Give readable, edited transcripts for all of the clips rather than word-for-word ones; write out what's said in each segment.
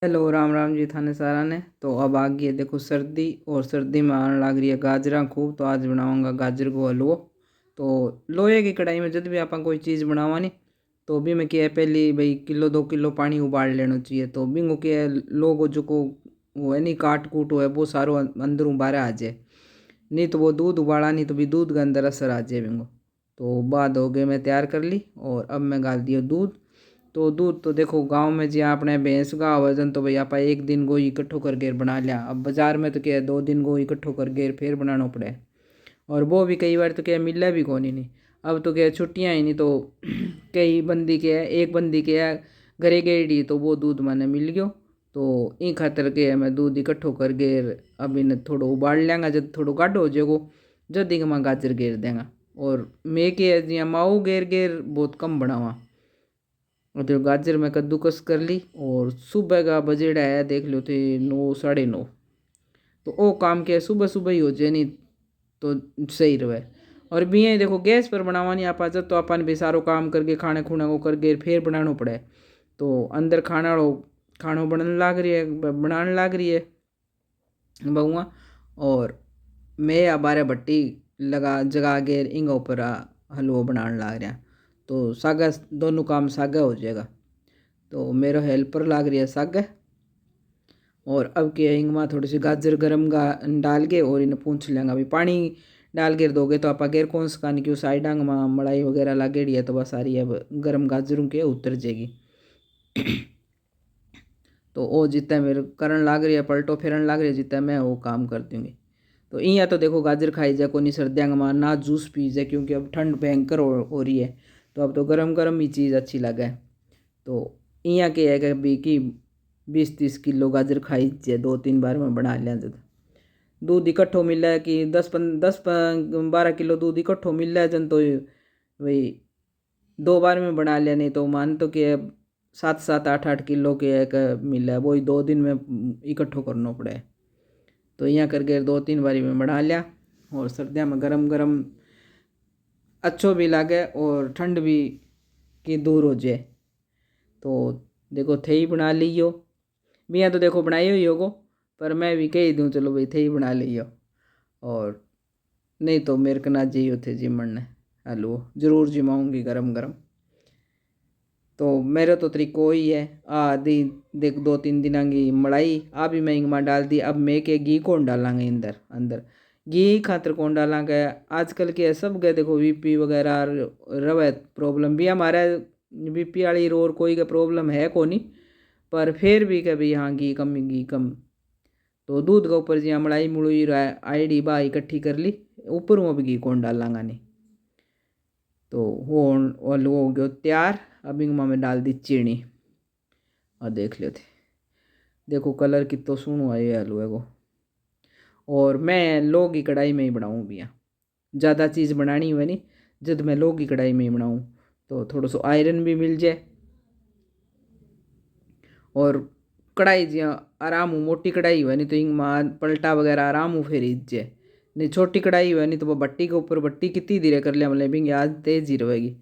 Hello Ram Ram ji थाने सारा ने। तो अब आ गई है देखो सर्दी, और सर्दी में आने लग रही है गाजरा खूब। तो आज बनाऊंगा गाजर को हलवो। तो लोहे की कढ़ाई में जब भी आप कोई चीज़ बनावा नी, तो भी मैं क्या है पहले भाई किलो 2 किलो पानी उबाल लेना चाहिए। तो बिंगो क्या है लोगो जो को वो है नहीं काट कूट हो है वो सारो अंदरों बाहर आ जाए। नहीं तो वो दूध उबाला नहीं तो भी दूध के अंदर असर आ जाए बिंगो। तो बाद हो गए मैं तैयार कर ली, और अब मैं डाल दिया दूध। तो दूध तो देखो गांव में जी आपने भैंस का वजन तो भाई आप एक दिन गो इकट्ठो कर गेर बना लिया। अब बाजार में तो क्या है 2 दिन गो इकट्ठो कर गेर फिर बनाना पड़े। और वो भी कई बार तो क्या है मिला भी कौन ही नहीं। अब तो क्या है छुट्टियाँ ही नहीं तो कई बंदी के है एक बंदी के है घरे गेड़ी तो वो दूध मैंने मिल गयो। तो इन खातर के है मैं दूध इकट्ठो कर गेर अब इन्हें थोड़ो उबाल लेंगा। जब थोड़ो गाढ़ो हो जाएगो जब मैं गाजर गेर देंगा। और मैं के है जियाँ माऊ गेर गेर बहुत कम बनावा। और तो गाजर में कद्दूकस कर ली, और सुबह का बजेड़ा है देख लो थे 9 साढ़े 9। तो वो काम के सुबह सुबह ही हो जाए नहीं तो सही रहे। और भी यही देखो गैस पर बनावा नहीं आप जब तो अपन भी सारो काम करके खाने खूने को करके फिर बनाना पड़े। तो अंदर खानो बनने लाग रही है बनाने लाग रही है बहुआ। और मैं या बारे भट्टी लगा जगा के इंग ऊपर हलवा बनाने लग रहा। तो सागा दोनों काम सागा हो जाएगा। तो मेरा हेल्पर लाग रही है सागा। और अब क्या हिंग में थोड़ी सी गाजर गरम डाल के और इन्हें पूछ लेंगे। अभी पानी डाल के दोगे तो आप गेर कौन सा क्यों साइडांग में मलाई वगैरह लागेड़ी है तो बस सारी अब गरम गाजरों के उतर जाएगी। तो वो जितना मेरे करन लाग रही है पलटो फेरन लाग रही है जितना मैं वो काम कर दूँगी। तो यहाँ तो देखो गाजर खाई जाए को नहीं सर्दियाँ में ना जूस पी जाए क्योंकि अब ठंड भयंकर हो रही है। तो अब तो गरम गरम ही चीज़ अच्छी लगे। तो यहाँ के है कि भी कि 20-30 किलो गाजर खाई जाए 2-3 बार में बना लिया। जब दूध इकट्ठो मिल रहा है कि 10-12 किलो दूध इकट्ठो मिल रहा है जन तो वही 2 बार में बना लिया। नहीं तो मान तो कि 7-7 8-8 किलो के एक मिल है वही 2 दिन में इकट्ठो करना पड़े। तो यहाँ करके 2-3 बारी में बना लिया। और सर्दियों में गरम गरम अच्छो भी लगे और ठंड भी की दूर हो जाए। तो देखो थे ही बना लियो। मियाँ तो देखो बनाई हुई होगो, पर मैं भी कही दूँ चलो भाई थे ही बना लियो। और नहीं तो मेरे को ना जी थे जिमन ने आलू जरूर जिमाऊँगी गरम गरम। तो मेरा तो तरीको ही है आदि देख 2-3 दिन की मलाई आ भी मैं इंगमा डाल दी। अब मैं के घी कौन डालांगे अंदर अंदर घी खातर कौन डालांगे। आजकल के सब गए देखो बीपी वगैरह रवे प्रॉब्लम भी हमारे बीपी वाली और कोई का प्रॉब्लम है को नहीं। पर फिर भी कभी हाँ घी कम। तो दूध के ऊपर जी मलाई मुड़ी आईडी बा इकट्ठी कर ली ऊपर वो भी घी कौन डालांगा नहीं। तो वो आलू हो गयो तैयार। अब इनमें मैं डाल दी चीनी और देख लेते देखो कलर कितो सुनो है ये आलू है वो। और मैं लोग की कढ़ाई में ही बनाऊँ भैया ज़्यादा चीज़ बनानी हुआ नहीं। जब मैं लोग की कढ़ाई में ही बनाऊँ तो थोड़ा सा आयरन भी मिल जाए। और कढ़ाई जी आराम हो मोटी कढ़ाई हुआ नहीं तो इंग मां पलटा वगैरह आराम हो फिर जाए। नहीं छोटी कढ़ाई हुआ नहीं तो वो भट्टी के ऊपर भट्टी कितनी धीरे कर लिया मतलब बिंग आज तेज ही रहेगी।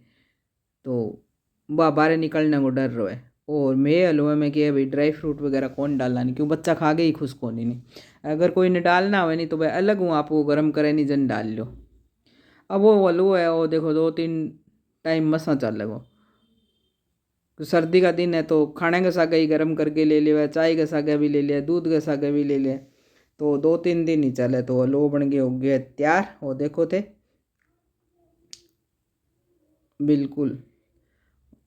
तो वह बाहर निकलने को डर रहा है। और मैं हलवे में क्या भाई ड्राई फ्रूट वगैरह कौन डालना नहीं क्यों बच्चा खा गए ही खुश कौन ही नहीं। अगर कोई ने डालना हो नहीं तो भाई अलग हूँ आपको गर्म करे नहीं जन डाल लो। अब वो हलवा है वो देखो 2-3 टाइम मसा चल लगो। सर्दी का दिन है तो खाने का सागा ही गर्म करके ले लिया चाय का सागा भी ले लिया दूध का सागा भी ले लिया। तो 2-3 दिन ही चले तो हलवा बन गए हो गए तैयार वो देखो थे बिल्कुल।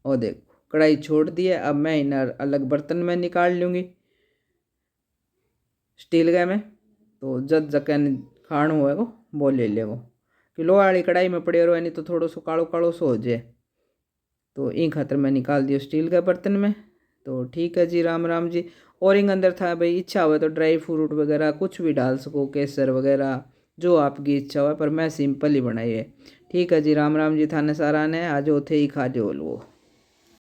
और देखो कढ़ाई छोड़ दी है। अब मैं इन्हें अलग बर्तन में निकाल लूँगी स्टील का में। तो जब जकन खाणो है वो ले ले कि लोहा वाली कढ़ाई में पड़े रहो नहीं तो थोड़ो सो कालो कालो सो हो जाए। तो इन खातर मैं निकाल दिया स्टील के बर्तन में। तो ठीक है जी राम राम जी। और इन अंदर था भाई इच्छा हुआ तो ड्राई फ्रूट वगैरह कुछ भी डाल सको केसर वगैरह जो आपकी इच्छा हुआ पर मैं सिंपल ही बनाई है। ठीक है जी राम राम जी थाने सारा ने आज उथे ही खा जो लो।